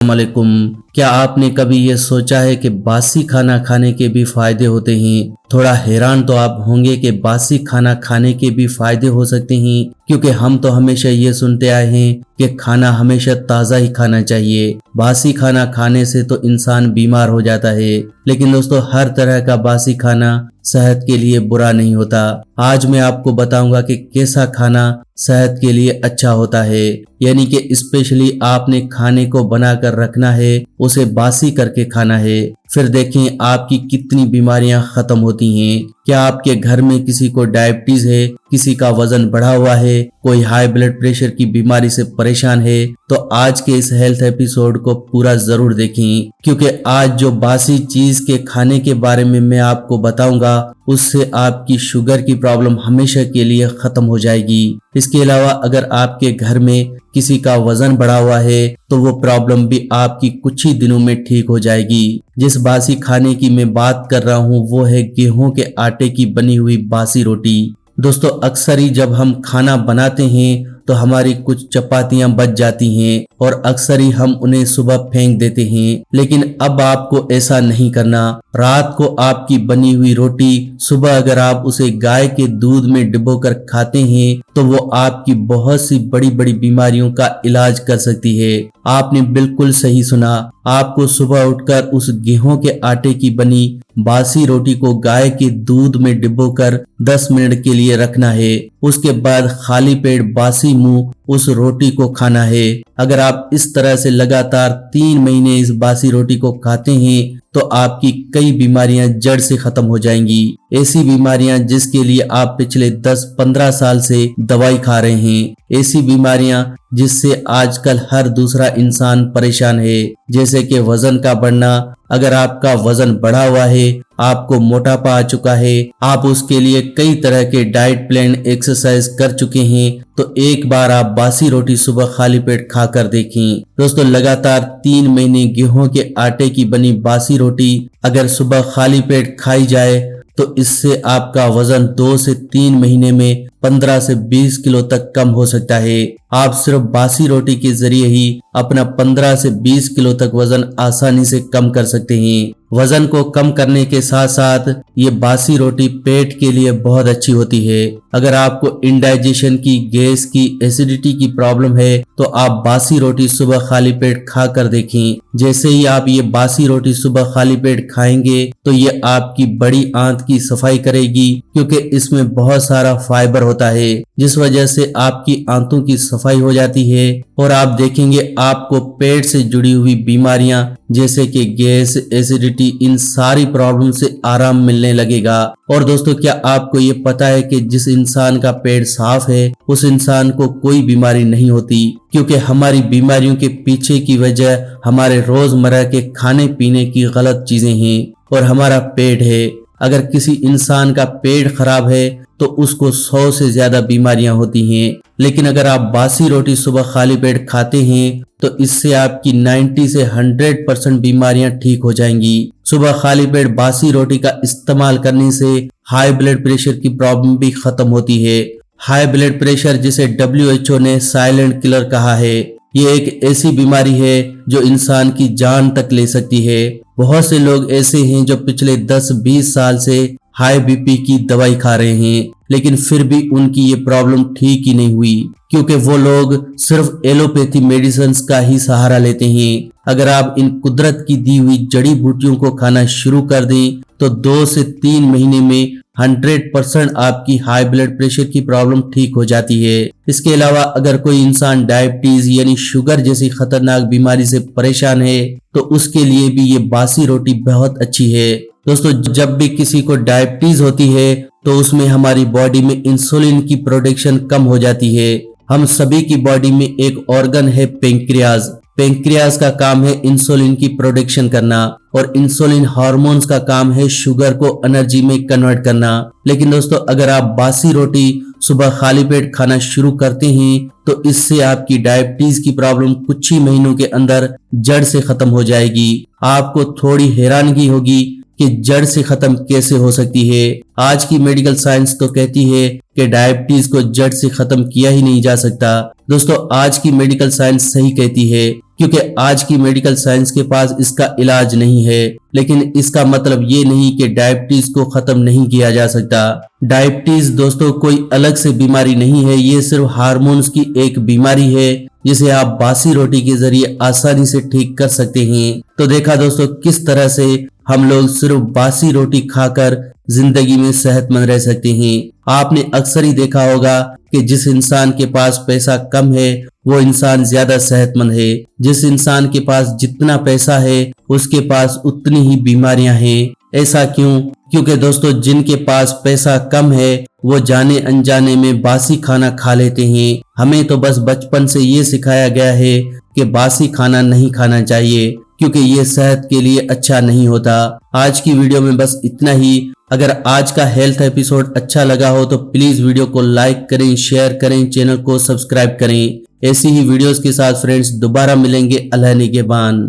वालेकुम। क्या आपने कभी ये सोचा है कि बासी खाना खाने के भी फायदे होते हैं? थोड़ा हैरान तो आप होंगे कि बासी खाना खाने के भी फायदे हो सकते हैं, क्योंकि हम तो हमेशा ये सुनते आए हैं कि खाना हमेशा ताज़ा ही खाना चाहिए। बासी खाना खाने से तो इंसान बीमार हो जाता है। लेकिन दोस्तों, हर तरह का बासी खाना सेहत के लिए बुरा नहीं होता। आज मैं आपको बताऊंगा कि कैसा खाना सेहत के लिए अच्छा होता है, यानी कि स्पेशली आपने खाने को बनाकर रखना है, उसे बासी करके खाना है। फिर देखें आपकी कितनी बीमारियां खत्म होती हैं। क्या आपके घर में किसी को डायबिटीज है, किसी का वजन बढ़ा हुआ है, कोई हाई ब्लड प्रेशर की बीमारी से परेशान है, तो आज के इस हेल्थ एपिसोड को पूरा जरूर देखें, क्योंकि आज जो बासी चीज के खाने के बारे में मैं आपको बताऊंगा उससे आपकी शुगर की प्रॉब्लम हमेशा के लिए खत्म हो जाएगी। इसके अलावा अगर आपके घर में किसी का वजन बढ़ा हुआ है तो वो प्रॉब्लम भी आपकी कुछ ही दिनों में ठीक हो जाएगी। जिस बासी खाने की मैं बात कर रहा हूँ वो है गेहूं के आटे की बनी हुई बासी रोटी। दोस्तों, अक्सर ही जब हम खाना बनाते हैं तो हमारी कुछ चपातियां बच जाती हैं और अक्सर ही हम उन्हें सुबह फेंक देते हैं। लेकिन अब आपको ऐसा नहीं करना। रात को आपकी बनी हुई रोटी सुबह अगर आप उसे गाय के दूध में डुबोकर खाते हैं तो वो आपकी बहुत सी बड़ी बड़ी बीमारियों का इलाज कर सकती है। आपने बिल्कुल सही सुना। आपको सुबह उठकर उस गेहूं के आटे की बनी बासी रोटी को गाय के दूध में डुबोकर 10 मिनट के लिए रखना है। उसके बाद खाली पेट बासी मुंह उस रोटी को खाना है। अगर आप इस तरह से लगातार 3 महीने इस बासी रोटी को खाते हैं तो आपकी कई बीमारियां जड़ से खत्म हो जाएंगी। ऐसी बीमारियां जिसके लिए आप पिछले 10-15 साल से दवाई खा रहे हैं। ऐसी बीमारियां जिससे आजकल हर दूसरा इंसान परेशान है, जैसे कि वजन का बढ़ना। अगर आपका वजन बढ़ा हुआ है, आपको मोटापा आ चुका है, आप उसके लिए कई तरह के डाइट प्लान एक्सरसाइज कर चुके हैं, तो एक बार आप बासी रोटी सुबह खाली पेट खाकर देखें। दोस्तों, लगातार 3 महीने गेहूं के आटे की बनी बासी रोटी अगर सुबह खाली पेट खाई जाए तो इससे आपका वजन 2 से 3 महीने में 15 से 20 किलो तक कम हो सकता है। आप सिर्फ बासी रोटी के जरिए ही अपना 15 से 20 किलो तक वजन आसानी से कम कर सकते हैं। वजन को कम करने के साथ साथ ये बासी रोटी पेट के लिए बहुत अच्छी होती है। अगर आपको इंडाइजेशन की, गैस की, एसिडिटी की प्रॉब्लम है तो आप बासी रोटी सुबह खाली पेट खा कर देखें। जैसे ही आप ये बासी रोटी सुबह खाली पेट खाएंगे तो ये आपकी बड़ी आंत की सफाई करेगी, क्योंकि इसमें बहुत सारा फाइबर होता है, जिस वजह से आपकी आंतों की सफाई हो जाती है और आप देखेंगे आपको पेट से जुड़ी हुई बीमारियां जैसे कि गैस, एसिडिटी, इन सारी प्रॉब्लम से आराम मिलने लगेगा। और दोस्तों, क्या आपको ये पता है कि जिस इंसान का पेट साफ है उस इंसान को कोई बीमारी नहीं होती, क्योंकि हमारी बीमारियों के पीछे की वजह हमारे रोजमर्रा के खाने पीने की गलत चीजें हैं और हमारा पेट है। अगर किसी इंसान का पेट खराब है तो उसको 100 से ज्यादा बीमारियां होती हैं। लेकिन अगर आप बासी रोटी सुबह खाली पेट खाते हैं तो इससे आपकी 90 से 100% बीमारियां ठीक हो जाएंगी। सुबह खाली पेट बासी रोटी का इस्तेमाल करने से हाई ब्लड प्रेशर की प्रॉब्लम भी खत्म होती है। हाई ब्लड प्रेशर, जिसे WHO ने साइलेंट किलर कहा है, ये एक ऐसी बीमारी है जो इंसान की जान तक ले सकती है। बहुत से लोग ऐसे हैं जो पिछले 10-20 साल से हाई बीपी की दवाई खा रहे हैं, लेकिन फिर भी उनकी ये प्रॉब्लम ठीक ही नहीं हुई, क्योंकि वो लोग सिर्फ एलोपैथी मेडिसिन का ही सहारा लेते हैं। अगर आप इन कुदरत की दी हुई जड़ी बूटियों को खाना शुरू कर दें तो 2 से 3 महीने में 100% आपकी हाई ब्लड प्रेशर की प्रॉब्लम ठीक हो जाती है। इसके अलावा अगर कोई इंसान डायबिटीज यानी शुगर जैसी खतरनाक बीमारी से परेशान है तो उसके लिए भी ये बासी रोटी बहुत अच्छी है। दोस्तों, जब भी किसी को डायबिटीज होती है तो उसमें हमारी बॉडी में इंसुलिन की प्रोडक्शन कम हो जाती है। हम सभी की बॉडी में एक ऑर्गन है पेंक्रियाज। पेंक्रियाज का काम है इंसुलिन की प्रोडक्शन करना और इंसुलिन हार्मोन्स का काम है शुगर को एनर्जी में कन्वर्ट करना। लेकिन दोस्तों, अगर आप बासी रोटी सुबह खाली पेट खाना शुरू करते हैं तो इससे आपकी डायबिटीज की प्रॉब्लम कुछ ही महीनों के अंदर जड़ से खत्म हो जाएगी। आपको थोड़ी हैरानगी होगी कि जड़ से खत्म कैसे हो सकती है। आज की मेडिकल साइंस तो कहती है कि डायबिटीज को जड़ से खत्म किया ही नहीं जा सकता। दोस्तों, आज की मेडिकल साइंस सही कहती है क्योंकि आज की मेडिकल साइंस के पास इसका इलाज नहीं है। लेकिन इसका मतलब ये नहीं कि डायबिटीज को खत्म नहीं किया जा सकता। डायबिटीज दोस्तों कोई अलग से बीमारी नहीं है, ये सिर्फ हार्मोन्स की एक बीमारी है जिसे आप बासी रोटी के जरिए आसानी से ठीक कर सकते हैं। तो देखा दोस्तों किस तरह से हम लोग सिर्फ बासी रोटी खाकर जिंदगी में सेहतमंद रह सकते हैं। आपने अक्सर ही देखा होगा कि जिस इंसान के पास पैसा कम है वो इंसान ज्यादा सेहतमंद है। जिस इंसान के पास जितना पैसा है उसके पास उतनी ही बीमारियां हैं। ऐसा क्यों? क्योंकि दोस्तों जिनके पास पैसा कम है वो जाने अनजाने में बासी खाना खा लेते हैं। हमें तो बस बचपन से ये सिखाया गया है कि बासी खाना नहीं खाना चाहिए क्योंकि ये सेहत के लिए अच्छा नहीं होता। आज की वीडियो में बस इतना ही। अगर आज का हेल्थ एपिसोड अच्छा लगा हो तो प्लीज वीडियो को लाइक करें, शेयर करें, चैनल को सब्सक्राइब करें। ऐसी ही वीडियोस के साथ फ्रेंड्स दोबारा मिलेंगे अल्लाह निगहबान।